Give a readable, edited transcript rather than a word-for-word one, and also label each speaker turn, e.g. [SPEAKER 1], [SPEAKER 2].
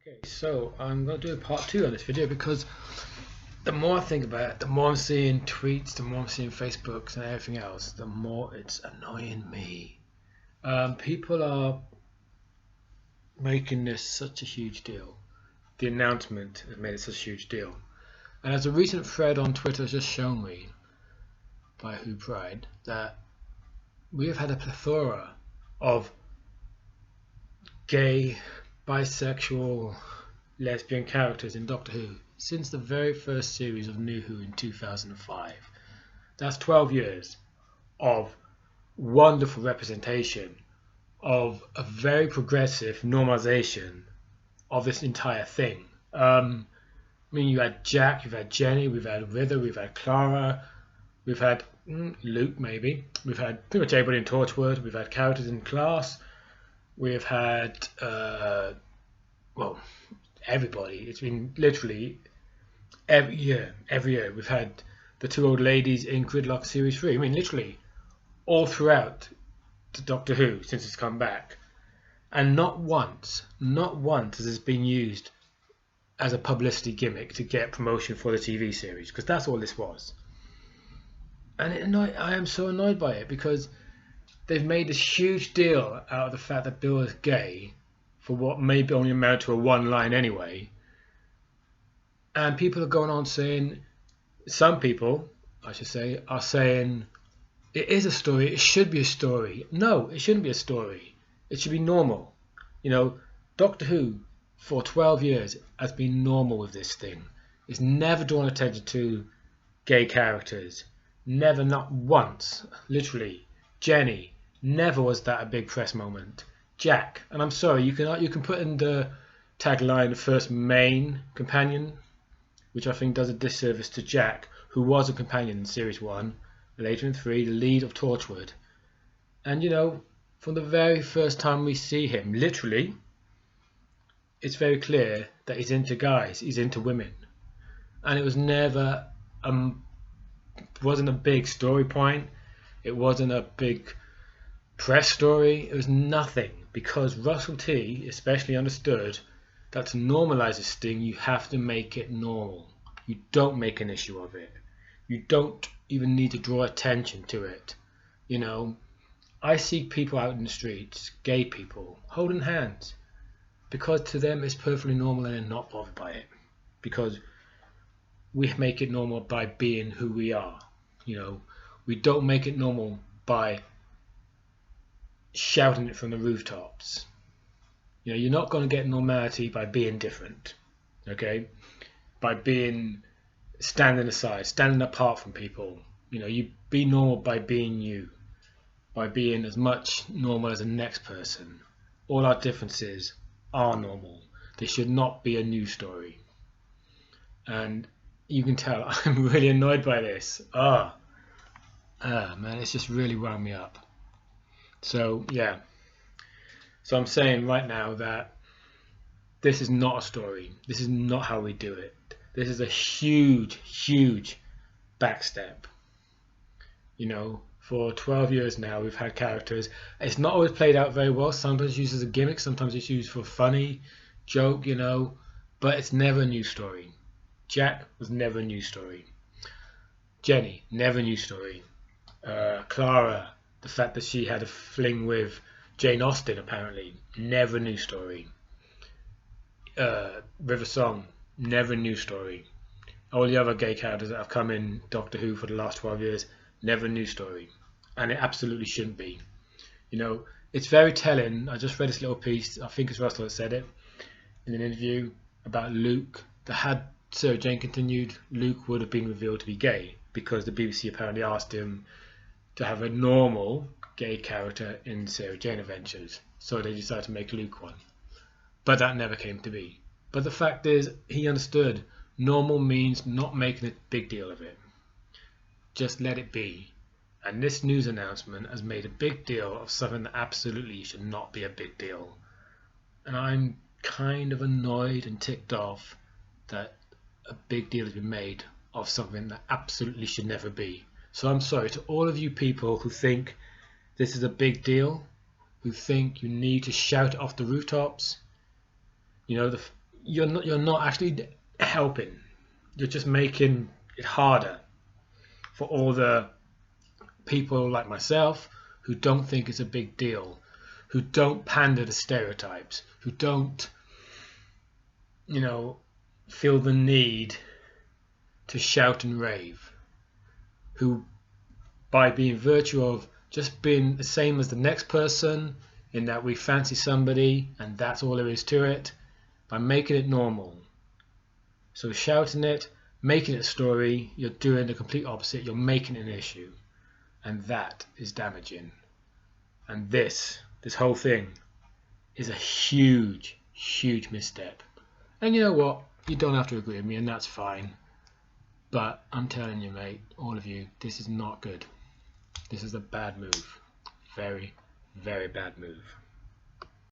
[SPEAKER 1] Okay, so I'm going to do a part two on this video because the more I think about it, the more I'm seeing tweets, the more I'm seeing Facebooks and everything else, the more it's annoying me. People are making this such a huge deal. The announcement has made it such a huge deal. And as a recent thread on Twitter has just shown me, by Who Pride, that we have had a plethora of gay, bisexual, lesbian characters in Doctor Who since the very first series of New Who in 2005. That's 12 years of wonderful representation, of a very progressive normalization of this entire thing. I mean, you had Jack, you've had Jenny, we've had River, we've had Clara, we've had Luke maybe, we've had pretty much everybody in Torchwood, we've had characters in Class, we've had everybody. It's been literally every year we've had the two old ladies in Gridlock Series 3. I mean, literally all throughout the Doctor Who since it's come back. And not once has this been used as a publicity gimmick to get promotion for the TV series, because that's all this was. And I am so annoyed by it, because they've made this huge deal out of the fact that Bill is gay for what may only amount to a one line anyway. And people are going on saying, some people, I should say, are saying it is a story, it should be a story. No, it shouldn't be a story. It should be normal. You know, Doctor Who for 12 years has been normal with this thing. It's never drawn attention to gay characters. Never, not once. Literally. Jenny, never was that a big press moment. Jack, and I'm sorry, you can put in the tagline first main companion, which I think does a disservice to Jack, who was a companion in Series 1, later in 3, the lead of Torchwood. And you know, from the very first time we see him, literally, it's very clear that he's into guys, he's into women. And it was never, wasn't a big story point, it wasn't a big press story, it was nothing, because Russell T especially understood that to normalize this thing you have to make it normal. You don't make an issue of it. You don't even need to draw attention to it. You know, I see people out in the streets, gay people, holding hands, because to them it's perfectly normal and they're not bothered by it, because we make it normal by being who we are. You know, we don't make it normal by shouting it from the rooftops. You know, you're not going to get normality by being different, okay? By being standing aside, standing apart from people. You know, you be normal by being you, by being as much normal as the next person. All our differences are normal. They should not be a news story. And you can tell I'm really annoyed by this. Man, it's just really wound me up. So yeah, so I'm saying right now that this is not a story. This is not how we do it. This is a huge backstep. You know, for 12 years now we've had characters. It's not always played out very well. Sometimes it's used as a gimmick, sometimes it's used for a funny joke, you know, but it's never a news story. Jack was never a news story. Jenny, never a news story. Clara, the fact that she had a fling with Jane Austen, apparently, never a news story. River Song, never a news story. All the other gay characters that have come in Doctor Who for the last 12 years, never a news story. And it absolutely shouldn't be. You know, it's very telling. I just read this little piece, I think it's Russell that said it, in an interview about Luke, that had Sarah Jane continued, Luke would have been revealed to be gay, because the BBC apparently asked him to have a normal gay character in Sarah Jane Adventures, so they decided to make Luke one. But that never came to be. But the fact is, he understood normal means not making a big deal of it. Just let it be. And this news announcement has made a big deal of something that absolutely should not be a big deal. And I'm kind of annoyed and ticked off that a big deal has been made of something that absolutely should never be. So I'm sorry to all of you people who think this is a big deal, who think you need to shout off the rooftops. You know, you're not actually helping. You're just making it harder for all the people like myself who don't think it's a big deal, who don't pander to stereotypes, who don't, feel the need to shout and rave, who, by being virtue of just being the same as the next person, in that we fancy somebody and that's all there is to it, by making it normal. So shouting it, making it a story, you're doing the complete opposite. You're making it an issue, and that is damaging. And this whole thing is a huge, huge misstep. And you know what? You don't have to agree with me, and that's fine. But I'm telling you, mate, all of you, this is not good. This is a bad move. Very, very bad move.